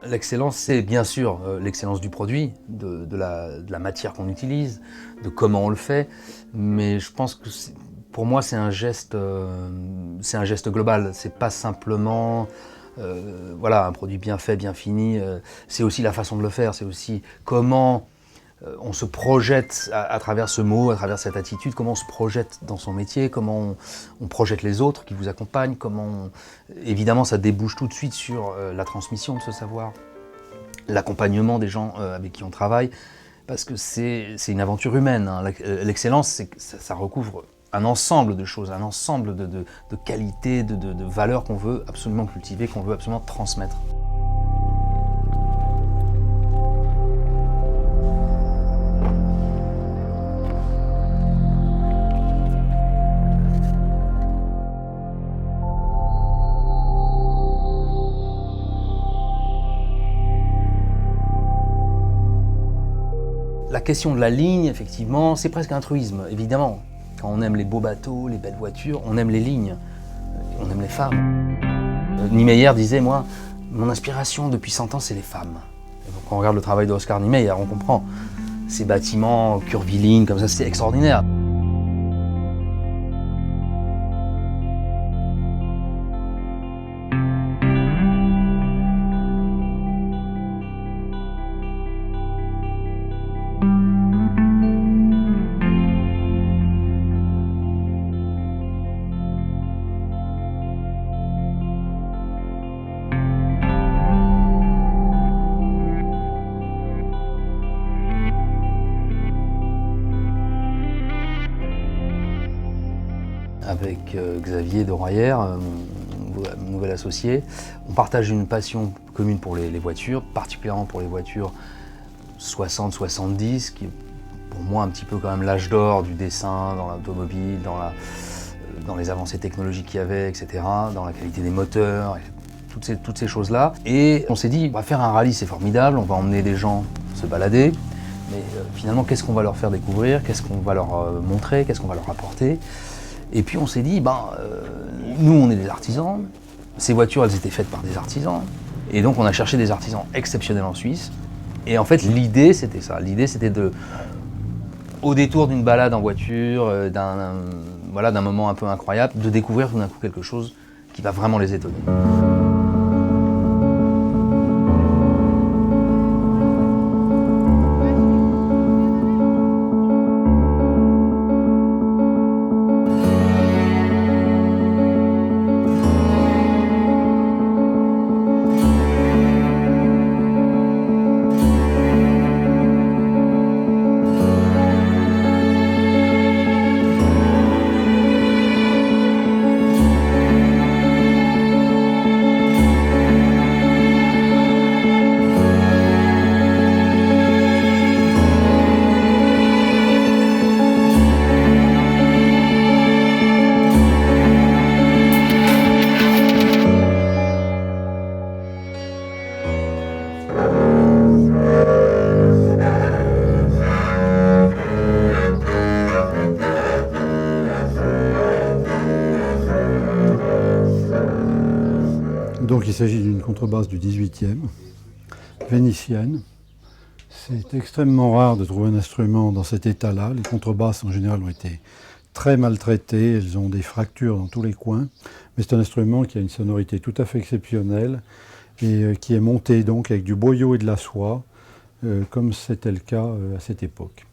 L'excellence, c'est bien sûr l'excellence du produit, de la matière qu'on utilise, de comment on le fait, mais je pense que pour moi c'est un geste global. C'est pas simplement voilà, un produit bien fait, bien fini, c'est aussi la façon de le faire, c'est aussi comment on se projette à travers ce mot, à travers cette attitude, comment on se projette dans son métier, comment on projette les autres qui vous accompagnent, évidemment ça débouche tout de suite sur la transmission de ce savoir, l'accompagnement des gens avec qui on travaille, parce que c'est une aventure humaine, hein. L'excellence, ça recouvre un ensemble de choses, un ensemble de qualités, de valeurs qu'on veut absolument cultiver, qu'on veut absolument transmettre. La question de la ligne, effectivement, c'est presque un truisme, évidemment. Quand on aime les beaux bateaux, les belles voitures, on aime les lignes, on aime les femmes. Niemeyer disait, moi, mon inspiration depuis 100 ans, c'est les femmes. Et donc, quand on regarde le travail d'Oscar Niemeyer, on comprend. Ces bâtiments curvilignes, comme ça, c'est extraordinaire. Avec Xavier de Royer, mon nouvel associé, on partage une passion commune pour les voitures, particulièrement pour les voitures 60-70, qui est pour moi un petit peu quand même l'âge d'or du dessin dans l'automobile, dans les avancées technologiques qu'il y avait, etc., dans la qualité des moteurs, et toutes ces choses-là. Et on s'est dit, on va faire un rallye, c'est formidable, on va emmener des gens se balader, mais finalement, qu'est-ce qu'on va leur faire découvrir, qu'est-ce qu'on va leur montrer, qu'est-ce qu'on va leur apporter? Et puis on s'est dit, nous on est des artisans, ces voitures elles étaient faites par des artisans, et donc on a cherché des artisans exceptionnels en Suisse. Et en fait l'idée c'était ça, l'idée c'était au détour d'une balade en voiture, d'un moment un peu incroyable, de découvrir tout d'un coup quelque chose qui va vraiment les étonner. Donc il s'agit d'une contrebasse du XVIIIe, vénitienne. C'est extrêmement rare de trouver un instrument dans cet état-là. Les contrebasses en général ont été très maltraitées, elles ont des fractures dans tous les coins. Mais c'est un instrument qui a une sonorité tout à fait exceptionnelle et qui est monté donc avec du boyau et de la soie, comme c'était le cas à cette époque.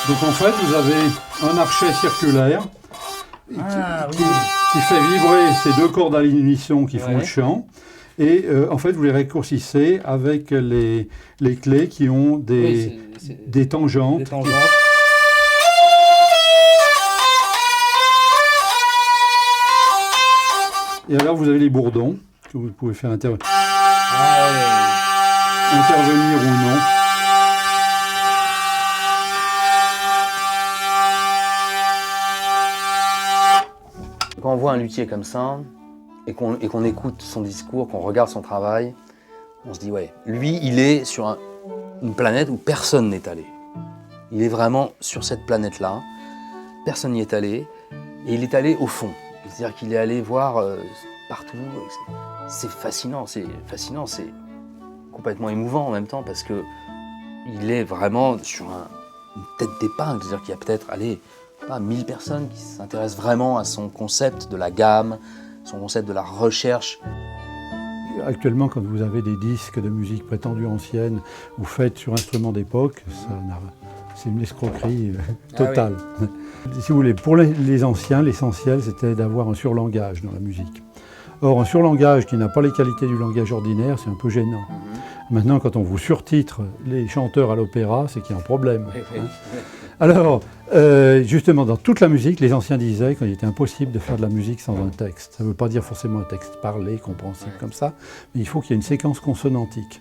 Donc en fait, vous avez un archet circulaire qui fait vibrer ces deux cordes à l'unisson qui font le chant. Et en fait, vous les raccourcissez avec les clés qui ont des tangentes. Des tangentes. Et alors, vous avez les bourdons que vous pouvez faire intervenir ou non. Quand on voit un luthier comme ça, et qu'on écoute son discours, qu'on regarde son travail, on se dit ouais, lui il est sur une planète où personne n'est allé. Il est vraiment sur cette planète-là, personne n'y est allé, et il est allé au fond. C'est-à-dire qu'il est allé voir partout. C'est fascinant, c'est complètement émouvant en même temps parce que il est vraiment sur une tête d'épingle. C'est-à-dire qu'il y a peut-être, 1000 personnes qui s'intéressent vraiment à son concept de la gamme, son concept de la recherche. Actuellement, quand vous avez des disques de musique prétendue ancienne ou faites sur instruments d'époque, c'est une escroquerie totale. Ah oui. Si vous voulez, pour les anciens, l'essentiel c'était d'avoir un surlangage dans la musique. Or, un surlangage qui n'a pas les qualités du langage ordinaire, c'est un peu gênant. Maintenant, quand on vous surtitre les chanteurs à l'opéra, c'est qu'il y a un problème. Hein. Alors, justement, dans toute la musique, les anciens disaient qu'il était impossible de faire de la musique sans un texte. Ça ne veut pas dire forcément un texte parlé, compréhensible comme ça, mais il faut qu'il y ait une séquence consonantique.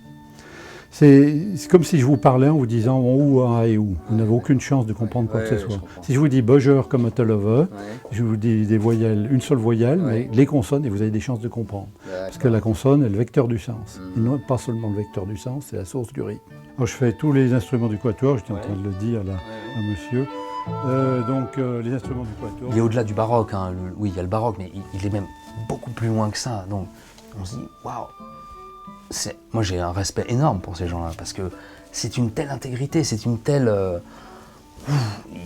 C'est comme si je vous parlais en vous disant ou, a et ou. Vous n'avez aucune chance de comprendre quoi que ce soit. Si je vous dis Bugger comme un Tullover, je vous dis des voyelles, une seule voyelle, mais les consonnes, et vous avez des chances de comprendre. Parce que la consonne est le vecteur du sens. Et non pas seulement le vecteur du sens, c'est la source du rythme. Alors, je fais tous les instruments du quatuor, j'étais en train de le dire à monsieur. Les instruments du quatuor. Il est au-delà du baroque, hein. Oui, il y a le baroque, mais il est même beaucoup plus loin que ça. Donc on se dit, waouh! Moi j'ai un respect énorme pour ces gens-là, parce que c'est une telle intégrité, c'est une telle...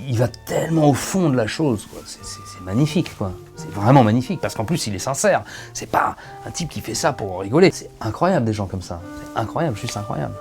il va tellement au fond de la chose, quoi. C'est magnifique, quoi. C'est vraiment magnifique, parce qu'en plus il est sincère. C'est pas un type qui fait ça pour rigoler. C'est incroyable des gens comme ça. C'est incroyable, juste incroyable.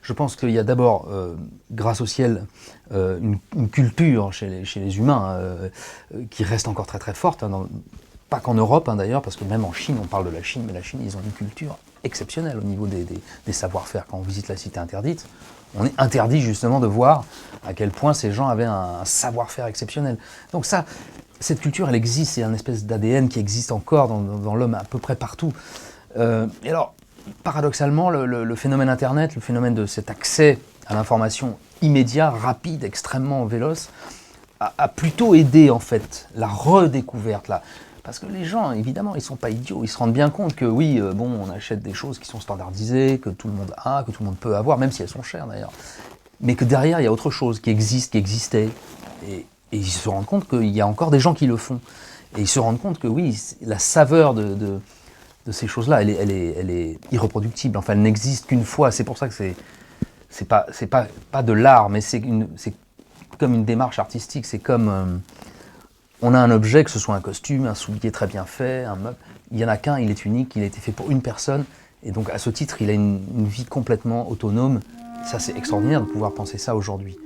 Je pense qu'il y a d'abord, grâce au ciel, une culture chez les humains qui reste encore très très forte, hein, pas qu'en Europe d'ailleurs, parce que même en Chine, on parle de la Chine, mais la Chine, ils ont une culture exceptionnelle au niveau des savoir-faire. Quand on visite la cité interdite, on est interdit justement de voir à quel point ces gens avaient un savoir-faire exceptionnel. Donc ça, cette culture, elle existe, c'est un espèce d'ADN qui existe encore dans l'homme à peu près partout. Et alors, paradoxalement, le phénomène Internet, le phénomène de cet accès à l'information immédiat, rapide, extrêmement véloce, a plutôt aidé en fait la redécouverte là. Parce que les gens, évidemment, ils sont pas idiots, ils se rendent bien compte que oui, on achète des choses qui sont standardisées, que tout le monde a, que tout le monde peut avoir, même si elles sont chères d'ailleurs. Mais que derrière, il y a autre chose qui existe, qui existait. Et ils se rendent compte qu'il y a encore des gens qui le font. Et ils se rendent compte que oui, la saveur de ces choses-là, elle est irreproductible. Enfin, elle n'existe qu'une fois. C'est pour ça que c'est pas de l'art, mais c'est comme une démarche artistique. C'est comme on a un objet, que ce soit un costume, un soulier très bien fait, un meuble. Il y en a qu'un, il est unique, il a été fait pour une personne. Et donc, à ce titre, il a une vie complètement autonome. Ça, c'est extraordinaire de pouvoir penser ça aujourd'hui.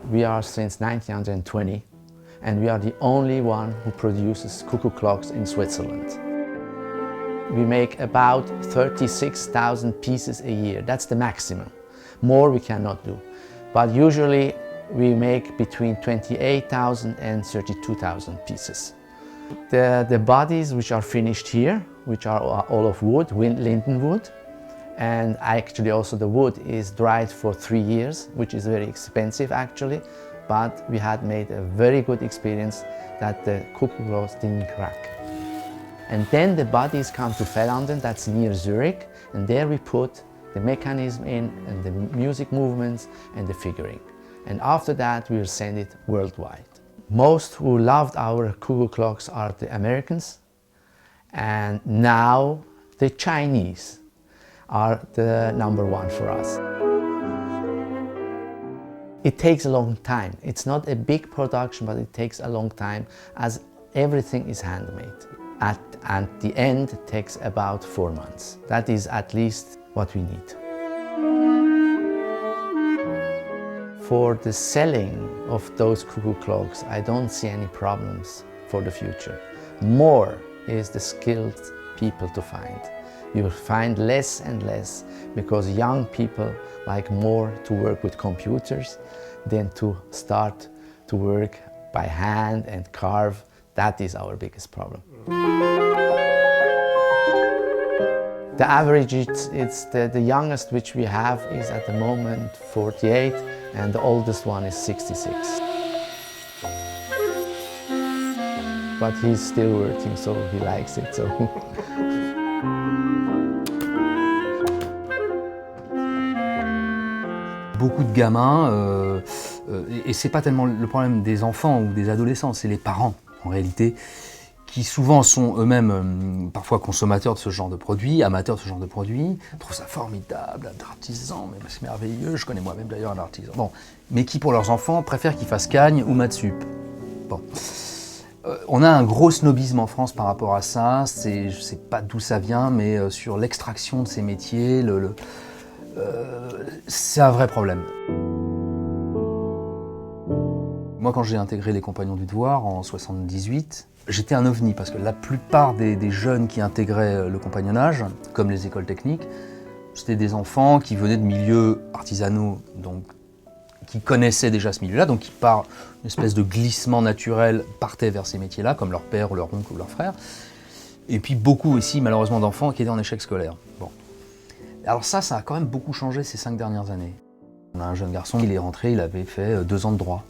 We are since 1920, and we are the only one who produces cuckoo clocks in Switzerland. We make about 36,000 pieces a year. That's the maximum. More we cannot do. But usually we make between 28,000 and 32,000 pieces. The bodies which are finished here, which are all of wood, linden wood, and actually also the wood is dried for 3 years, which is very expensive actually, but we had made a very good experience that the cuckoo clocks didn't crack. And then the bodies come to Fellanden, that's near Zurich, and there we put the mechanism in and the music movements and the figuring. And after that we will send it worldwide. Most who loved our cuckoo clocks are the Americans, and now the Chinese are the #1 for us. It takes a long time. It's not a big production, but it takes a long time as everything is handmade. At the end, it takes about 4 months. That is at least what we need. For the selling of those cuckoo clocks, I don't see any problems for the future. More is the skilled people to find. You will find less and less because young people like more to work with computers than to start to work by hand and carve. That is our biggest problem. The average, it's the youngest which we have is at the moment 48 and the oldest one is 66. But he's still working, so he likes it. So. Beaucoup de gamins, et c'est pas tellement le problème des enfants ou des adolescents, c'est les parents en réalité, qui souvent sont eux-mêmes parfois consommateurs de ce genre de produits, amateurs de ce genre de produits, trouvent ça formidable, d'artisan, mais c'est merveilleux, je connais moi-même d'ailleurs un artisan. Bon, mais qui pour leurs enfants préfèrent qu'ils fassent cagne ou matsup. Bon. On a un gros snobisme en France par rapport à ça, je sais pas d'où ça vient, mais sur l'extraction de ces métiers, c'est un vrai problème. Moi, quand j'ai intégré les Compagnons du Devoir en 78, j'étais un ovni parce que la plupart des jeunes qui intégraient le compagnonnage, comme les écoles techniques, c'était des enfants qui venaient de milieux artisanaux, donc qui connaissaient déjà ce milieu-là, donc qui par une espèce de glissement naturel partaient vers ces métiers-là, comme leur père ou leur oncle ou leur frère. Et puis beaucoup aussi, malheureusement, d'enfants qui étaient en échec scolaire. Bon. Alors ça a quand même beaucoup changé ces 5 dernières années. On a un jeune garçon, il est rentré, il avait fait 2 ans de droit.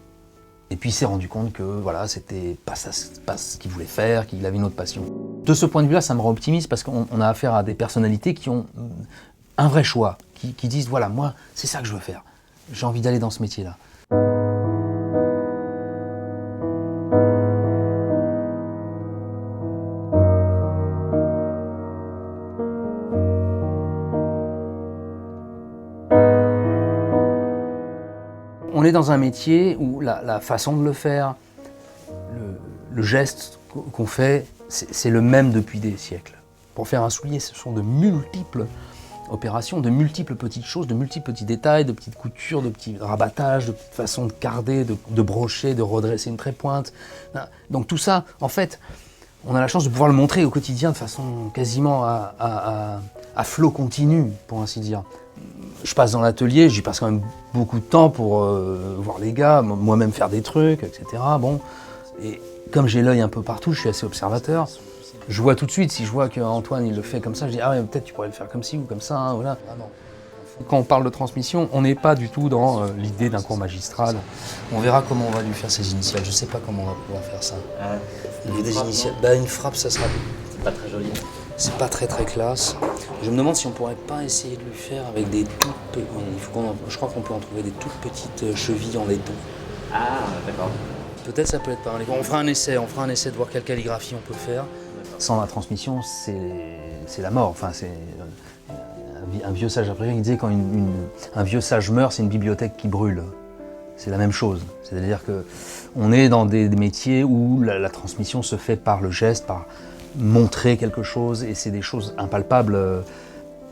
Et puis il s'est rendu compte que voilà, c'était pas ce qu'il voulait faire, qu'il avait une autre passion. De ce point de vue-là, ça me rend optimiste parce qu'on a affaire à des personnalités qui ont un vrai choix, qui disent voilà, moi, c'est ça que je veux faire. J'ai envie d'aller dans ce métier-là. On est dans un métier où la façon de le faire, le geste qu'on fait, c'est le même depuis des siècles. Pour faire un soulier, ce sont de multiples opérations, de multiples petites choses, de multiples petits détails, de petites coutures, de petits rabattages, de façons de carder, de brocher, de redresser une trépointe. Donc tout ça, en fait, on a la chance de pouvoir le montrer au quotidien de façon quasiment à flot continu, pour ainsi dire. Je passe dans l'atelier, j'y passe quand même beaucoup de temps pour voir les gars, moi-même faire des trucs, etc. Bon. Et comme j'ai l'œil un peu partout, je suis assez observateur. Je vois tout de suite, si je vois qu'Antoine il le fait comme ça, je dis ah ouais, peut-être tu pourrais le faire comme ci ou comme ça. Hein, voilà. Quand on parle de transmission, on n'est pas du tout dans l'idée d'un cours magistral. On verra comment on va lui faire ses initiales. Je ne sais pas comment on va pouvoir faire ça. Des initiales. Bah, une frappe, ça sera. C'est pas très joli. C'est pas très classe. Je me demande si on pourrait pas essayer de lui faire avec des toutes petites. Je crois qu'on peut en trouver des toutes petites chevilles en laiton. Ah, d'accord. Peut-être ça peut être pas mal. On fera un essai de voir quelle calligraphie on peut faire. Sans la transmission, c'est la mort. Enfin, c'est un vieux sage après il disait quand un vieux sage meurt, c'est une bibliothèque qui brûle. C'est la même chose. C'est-à-dire que on est dans des métiers où la transmission se fait par le geste, par montrer quelque chose, et c'est des choses impalpables,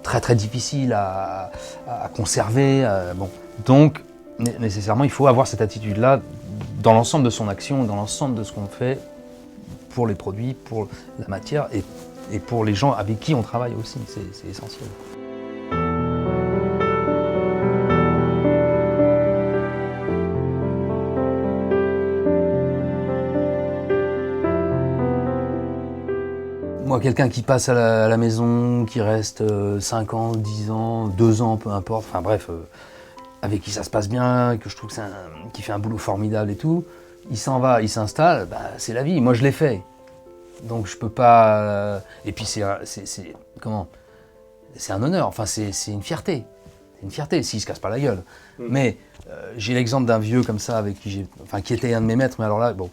très difficiles à conserver. Bon. Donc, nécessairement, il faut avoir cette attitude-là dans l'ensemble de son action, dans l'ensemble de ce qu'on fait pour les produits, pour la matière et pour les gens avec qui on travaille aussi. C'est essentiel. Moi, quelqu'un qui passe à la maison, qui reste 5 ans, 10 ans, 2 ans, peu importe, enfin bref, avec qui ça se passe bien, que je trouve qu'il fait un boulot formidable et tout, il s'en va, il s'installe, bah, c'est la vie. Moi, je l'ai fait. Donc, je peux pas... Et puis, comment ? C'est un honneur, enfin, c'est une fierté. C'est une fierté, s'il se casse pas la gueule. Mais j'ai l'exemple d'un vieux comme ça, avec qui qui était un de mes maîtres, mais alors là, bon,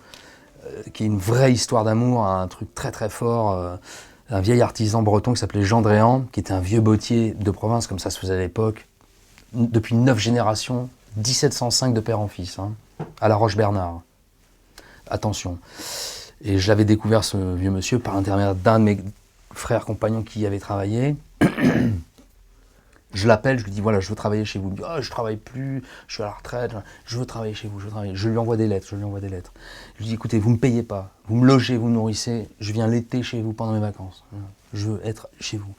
qui est une vraie histoire d'amour, un truc très très fort, un vieil artisan breton qui s'appelait Jean Dréan, qui était un vieux bottier de province, comme ça se faisait à l'époque, depuis 9 générations, 1705 de père en fils, hein, à la Roche-Bernard. Attention. Et j'avais découvert ce vieux monsieur par l'intermédiaire d'un de mes frères compagnons qui y avait travaillé. Je l'appelle, je lui dis voilà, je veux travailler chez vous. Il me dit oh, je travaille plus, je suis à la retraite, je veux travailler chez vous, je veux travailler. Je lui envoie des lettres, Je lui dis écoutez, vous me payez pas, vous me logez, vous me nourrissez, je viens l'été chez vous pendant mes vacances. Je veux être chez vous.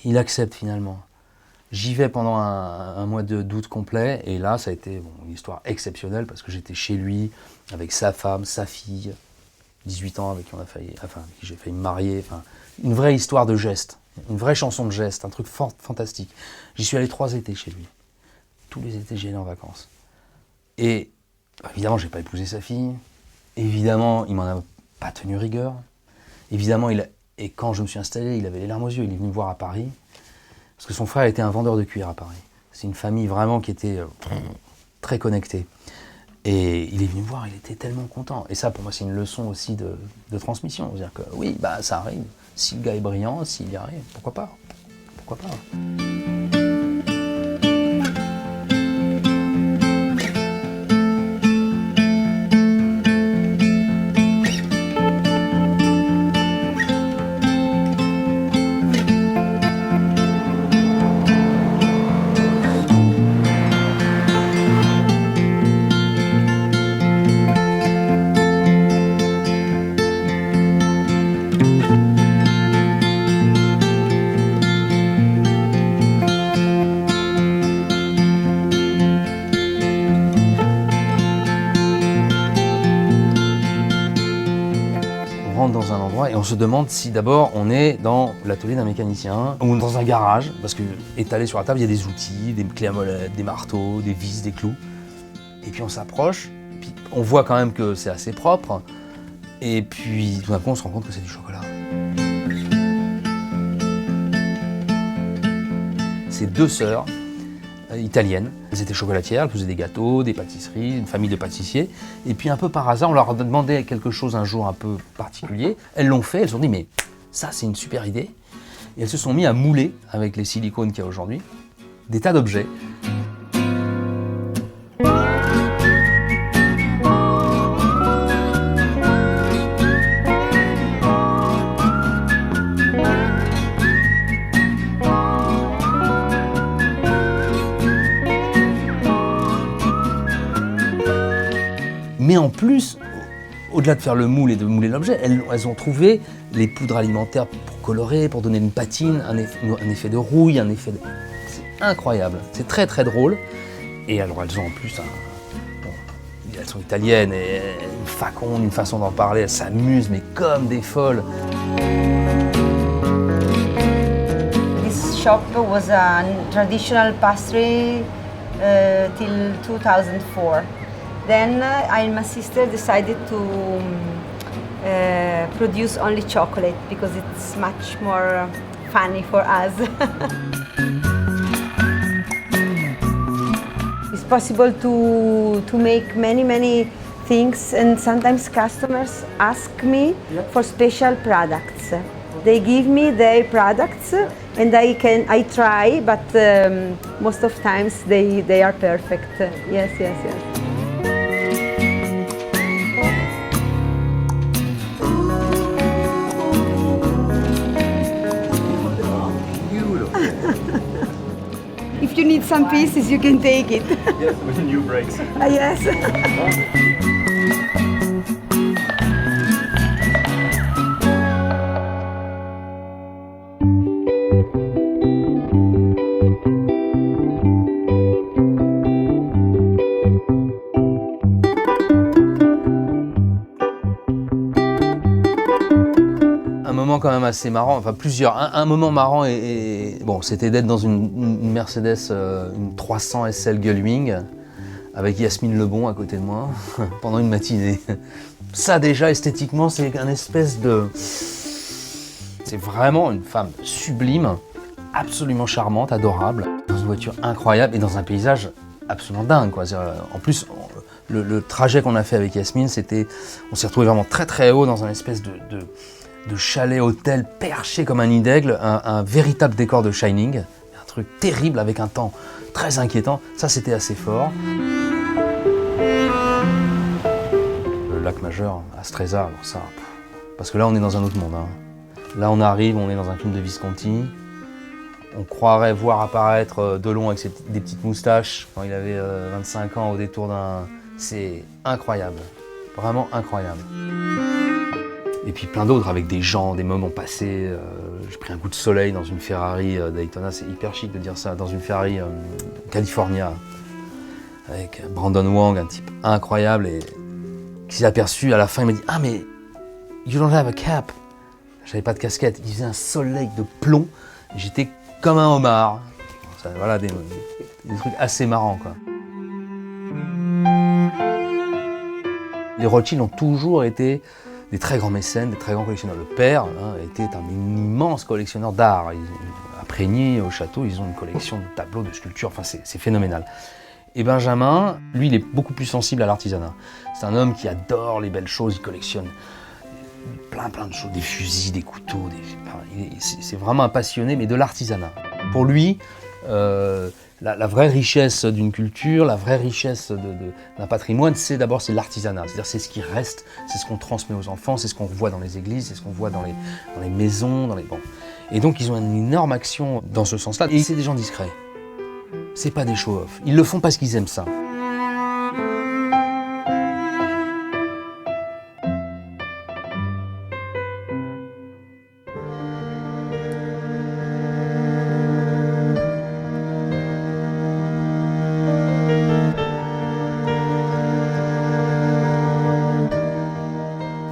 Il accepte finalement. J'y vais pendant un mois d'août complet et là ça a été une histoire exceptionnelle parce que j'étais chez lui avec sa femme, sa fille, 18 ans avec qui j'ai failli me marier, une vraie histoire de geste. Une vraie chanson de geste, un truc fantastique. J'y suis allé 3 étés chez lui. Tous les étés, j'y allais en vacances. Et évidemment, j'ai pas épousé sa fille. Évidemment, il m'en a pas tenu rigueur. Évidemment, et quand je me suis installé, il avait les larmes aux yeux. Il est venu me voir à Paris. Parce que son frère était un vendeur de cuir à Paris. C'est une famille vraiment qui était très connectée. Et il est venu me voir, il était tellement content. Et ça, pour moi, c'est une leçon aussi de transmission. C'est-à-dire que oui, ça arrive. Si le gars est brillant, s'il y arrive, pourquoi pas ? Pourquoi pas ? Dans un endroit et on se demande si d'abord on est dans l'atelier d'un mécanicien ou dans un garage, parce que étalé sur la table il y a des outils, des clés à molette, des marteaux, des vis, des clous. Et puis on s'approche, puis on voit quand même que c'est assez propre, et puis tout d'un coup on se rend compte que c'est du chocolat. C'est 2 sœurs italiennes. Elles étaient chocolatières, elles faisaient des gâteaux, des pâtisseries, une famille de pâtissiers. Et puis un peu par hasard, on leur a demandé quelque chose un jour un peu particulier. Elles l'ont fait, elles se sont dit mais ça c'est une super idée. Et elles se sont mis à mouler avec les silicones qu'il y a aujourd'hui des tas d'objets. Mais en plus, au-delà de faire le moule et de mouler l'objet, elles ont trouvé les poudres alimentaires pour colorer, pour donner une patine, un effet de rouille, un effet de... C'est incroyable, c'est très très drôle. Et alors elles ont en plus elles sont italiennes et une faconde, une façon d'en parler, elles s'amusent mais comme des folles. This shop was a traditional pastry till 2004. Then I and my sister decided to produce only chocolate because it's much more funny for us. It's possible to make many things, and sometimes customers ask me for special products. They give me their products and I try, but most of times they are perfect. Yes. If you need some pieces, you can take it. Yes, with the new brakes. Yes. Un moment moment quand même assez marrant, enfin plusieurs. Un moment marrant bon, c'était d'être dans une Mercedes, une 300 SL Gullwing, avec Yasmine Lebon à côté de moi, pendant une matinée. Ça déjà, esthétiquement, c'est un espèce de... C'est vraiment une femme sublime, absolument charmante, adorable, dans une voiture incroyable et dans un paysage absolument dingue, quoi. En plus, le trajet qu'on a fait avec Yasmine, on s'est retrouvé vraiment très très haut dans un espèce de chalet hôtel perché comme un nid d'aigle, un véritable décor de Shining, un truc terrible avec un temps très inquiétant. Ça, c'était assez fort. Le lac majeur à Stresa, alors ça, parce que là, on est dans un autre monde, hein. Là, on arrive, on est dans un film de Visconti. On croirait voir apparaître Delon avec des petites moustaches quand il avait 25 ans au détour d'un... C'est incroyable, vraiment incroyable. Et puis plein d'autres avec des gens, des moments passés. J'ai pris un coup de soleil dans une Ferrari Daytona, c'est hyper chic de dire ça, dans une Ferrari California avec Brandon Wang, un type incroyable et qui s'est aperçu à la fin, il m'a dit « Ah mais, you don't have a cap !» J'avais pas de casquette, il faisait un soleil de plomb, j'étais comme un homard. Ça, voilà, des trucs assez marrants, quoi. Les Rothschild ont toujours été des très grands mécènes, des très grands collectionneurs. Le père était un immense collectionneur d'art. À Prégny, au château, ils ont une collection de tableaux, de sculptures, enfin c'est phénoménal. Et Benjamin, lui, il est beaucoup plus sensible à l'artisanat. C'est un homme qui adore les belles choses, il collectionne plein de choses, des fusils, des couteaux, c'est vraiment un passionné, mais de l'artisanat. Pour lui, la vraie richesse d'une culture, la vraie richesse d'un patrimoine, c'est l'artisanat. C'est-à-dire c'est ce qui reste, c'est ce qu'on transmet aux enfants, c'est ce qu'on voit dans les églises, c'est ce qu'on voit dans les maisons, bon. Et donc ils ont une énorme action dans ce sens-là. Et c'est des gens discrets. C'est pas des show-off. Ils le font parce qu'ils aiment ça.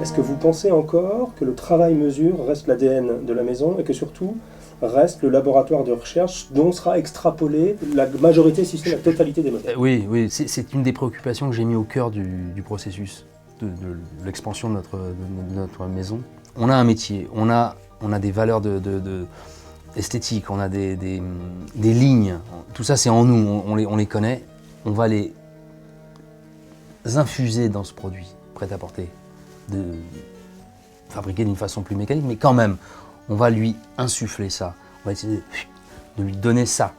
Est-ce que vous pensez encore que le travail mesure reste l'ADN de la maison et que surtout reste le laboratoire de recherche dont sera extrapolée la majorité, si ce n'est la totalité des modèles? Oui, c'est une des préoccupations que j'ai mis au cœur du processus de l'expansion de notre maison. On a un métier, on a des valeurs esthétiques, on a des lignes, tout ça c'est en nous, on les connaît, on va les infuser dans ce produit prêt-à-porter, fabriqué d'une façon plus mécanique, mais quand même, on va lui insuffler ça, on va essayer de lui donner ça.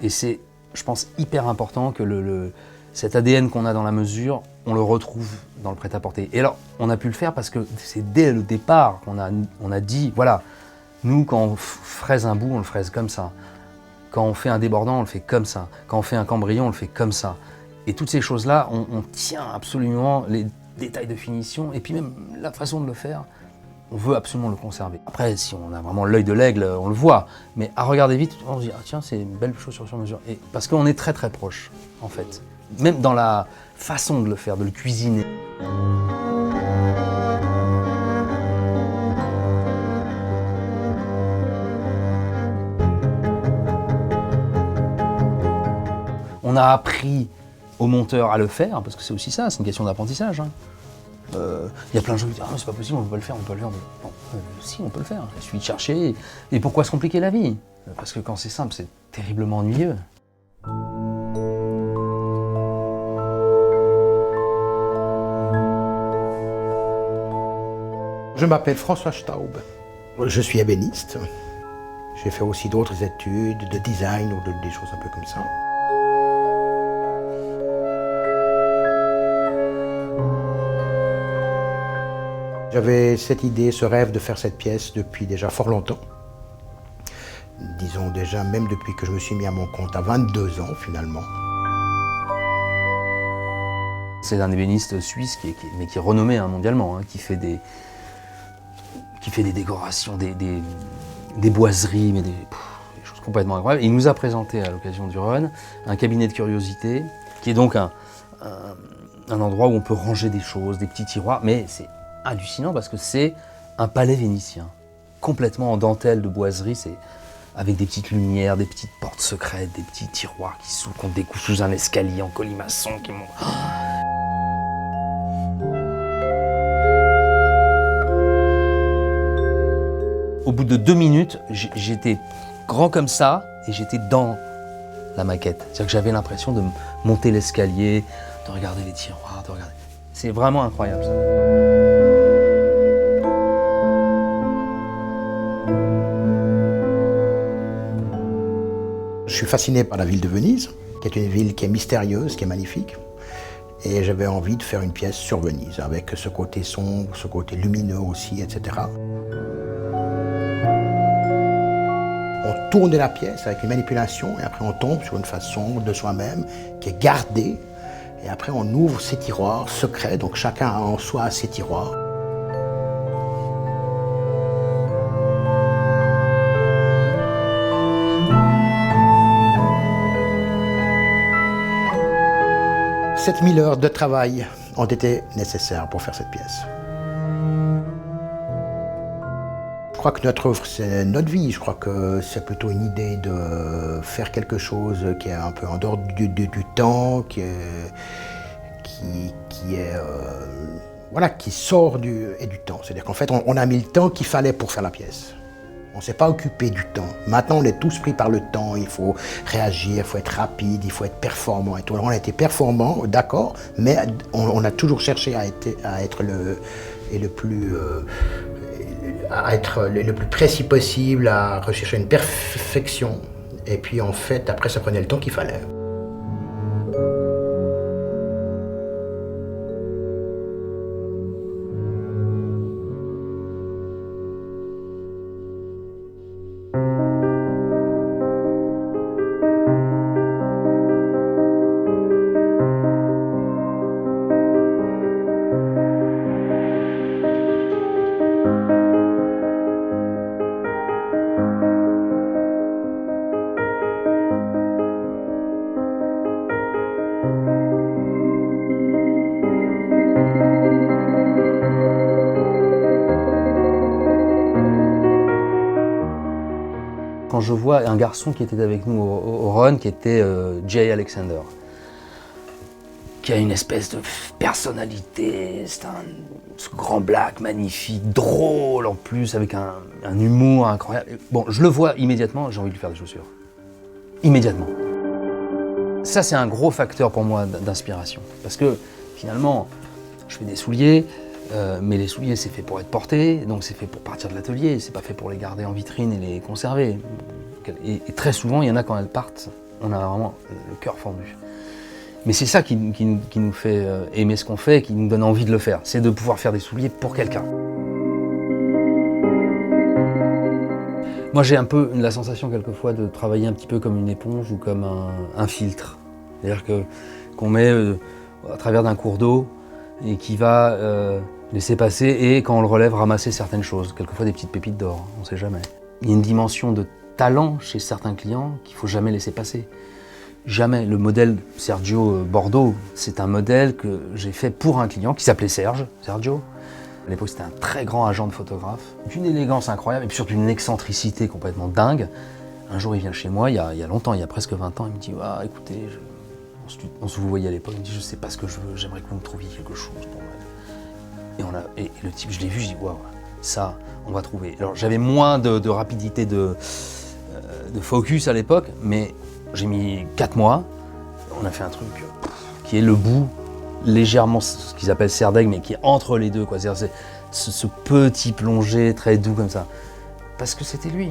Et c'est, je pense, hyper important que cet ADN qu'on a dans la mesure, on le retrouve dans le prêt-à-porter. Et alors, on a pu le faire parce que c'est dès le départ qu'on a dit, voilà, nous, quand on fraise un bout, on le fraise comme ça. Quand on fait un débordant, on le fait comme ça. Quand on fait un cambrion, on le fait comme ça. Et toutes ces choses-là, on tient absolument les détails de finition, et puis même la façon de le faire, on veut absolument le conserver. Après, si on a vraiment l'œil de l'aigle, on le voit, mais à regarder vite, on se dit, ah tiens, c'est une belle chaussure sur mesure. Et parce qu'on est très très proche, en fait. Même dans la façon de le faire, de le cuisiner. On a appris aux monteurs à le faire, parce que c'est aussi ça, c'est une question d'apprentissage. Hein. Y a plein de gens qui disent « Ah, c'est pas possible, on peut pas le faire, on peut le faire. » Bon, si, on peut le faire. Il suffit de chercher. Et pourquoi se compliquer la vie? Parce que quand c'est simple, c'est terriblement ennuyeux. Je m'appelle François Staub. Je suis ébéniste. J'ai fait aussi d'autres études de design ou des choses un peu comme ça. J'avais cette idée, ce rêve de faire cette pièce depuis déjà fort longtemps. Disons déjà même depuis que je me suis mis à mon compte à 22 ans finalement. C'est un ébéniste suisse mais qui est renommé mondialement, hein, qui fait des décorations, des boiseries, mais des choses complètement incroyables. Il nous a présenté à l'occasion du Run un cabinet de curiosité qui est donc un endroit où on peut ranger des choses, des petits tiroirs, mais c'est hallucinant parce que c'est un palais vénitien. complètement en dentelle de boiserie, c'est avec des petites lumières, des petites portes secrètes, des petits tiroirs qui s'ouvrent, qu'on découvre sous un escalier en colimaçon qui monte. Au bout de 2 minutes, j'étais grand comme ça et j'étais dans la maquette. C'est-à-dire que j'avais l'impression de monter l'escalier, de regarder les tiroirs, de regarder. C'est vraiment incroyable ça. Je suis fasciné par la ville de Venise, qui est une ville qui est mystérieuse, qui est magnifique. Et j'avais envie de faire une pièce sur Venise, avec ce côté sombre, ce côté lumineux aussi, etc. On tourne la pièce avec une manipulation et après on tombe sur une face sombre de soi-même qui est gardée. Et après on ouvre ces tiroirs secrets, donc chacun a en soi ses tiroirs. « 7000 heures de travail ont été nécessaires pour faire cette pièce. Je crois que notre œuvre, c'est notre vie. Je crois que c'est plutôt une idée de faire quelque chose qui est un peu en dehors du temps, qui sort du temps. C'est-à-dire qu'en fait, on a mis le temps qu'il fallait pour faire la pièce. On ne s'est pas occupé du temps. Maintenant, on est tous pris par le temps. Il faut réagir, il faut être rapide, il faut être performant. Et tout. On a été performant, d'accord, mais on a toujours cherché à être le plus précis possible, à rechercher une perfection. Et puis, en fait, après, ça prenait le temps qu'il fallait. Quand je vois un garçon qui était avec nous au Run, qui était Jay Alexander, qui a une espèce de personnalité, c'est ce grand black magnifique, drôle en plus, avec un humour incroyable. Bon, je le vois immédiatement, j'ai envie de lui faire des chaussures. Immédiatement. Ça, c'est un gros facteur pour moi d'inspiration. Parce que finalement, je fais des souliers, mais les souliers, c'est fait pour être portés, donc c'est fait pour partir de l'atelier, c'est pas fait pour les garder en vitrine et les conserver. Et très souvent, il y en a quand elles partent, on a vraiment le cœur fendu. Mais c'est ça qui nous fait aimer ce qu'on fait et qui nous donne envie de le faire, c'est de pouvoir faire des souliers pour quelqu'un. Moi, j'ai un peu la sensation quelquefois de travailler un petit peu comme une éponge ou comme un filtre. C'est-à-dire qu'on met à travers d'un cours d'eau et qui va laisser passer et quand on le relève, ramasser certaines choses. Quelquefois des petites pépites d'or, on ne sait jamais. Il y a une dimension de talent chez certains clients qu'il ne faut jamais laisser passer. Jamais. Le modèle Sergio Bordeaux, c'est un modèle que j'ai fait pour un client qui s'appelait Sergio. À l'époque, c'était un très grand agent de photographe, d'une élégance incroyable et puis surtout d'une excentricité complètement dingue. Un jour, il vient chez moi, il y a longtemps, il y a presque 20 ans, il me dit « Ah, écoutez, on se vous voyait à l'époque, il me dit « Je ne sais pas ce que je veux, j'aimerais que vous me trouviez quelque chose pour moi. » Et le type, je l'ai vu, je dis « Waouh, ça, on va trouver. » Alors, j'avais moins de rapidité de focus à l'époque, mais j'ai mis 4 mois, on a fait un truc qui est le bout, légèrement ce qu'ils appellent serdaigle, mais qui est entre les deux, quoi. C'est-à-dire ce petit plongé très doux comme ça. Parce que c'était lui.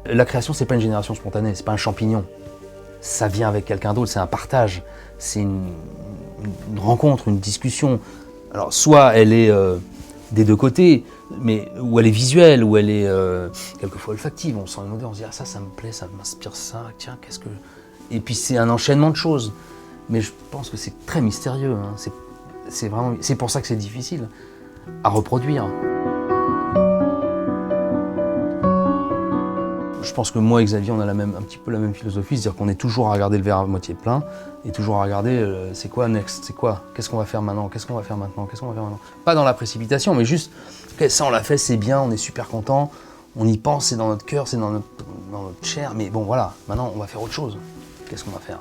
La création, c'est pas une génération spontanée, c'est pas un champignon. Ça vient avec quelqu'un d'autre, c'est un partage, c'est une rencontre, une discussion. Alors, soit elle est des deux côtés, mais où elle est visuelle, où elle est quelquefois olfactive. On sent une odeur, on se dit ah ça me plaît, ça m'inspire ça, tiens, qu'est-ce que... Et puis c'est un enchaînement de choses. Mais je pense que c'est très mystérieux, hein. C'est pour ça que c'est difficile à reproduire. Je pense que moi et Xavier, on a un petit peu la même philosophie, c'est-à-dire qu'on est toujours à regarder le verre à moitié plein et toujours à regarder c'est quoi next, c'est quoi, qu'est-ce qu'on va faire maintenant, qu'est-ce qu'on va faire maintenant, qu'est-ce qu'on va faire maintenant. Pas dans la précipitation, mais juste, okay, ça on l'a fait, c'est bien, on est super content, on y pense, c'est dans notre cœur, c'est dans notre chair, mais bon voilà, maintenant on va faire autre chose. Qu'est-ce qu'on va faire ?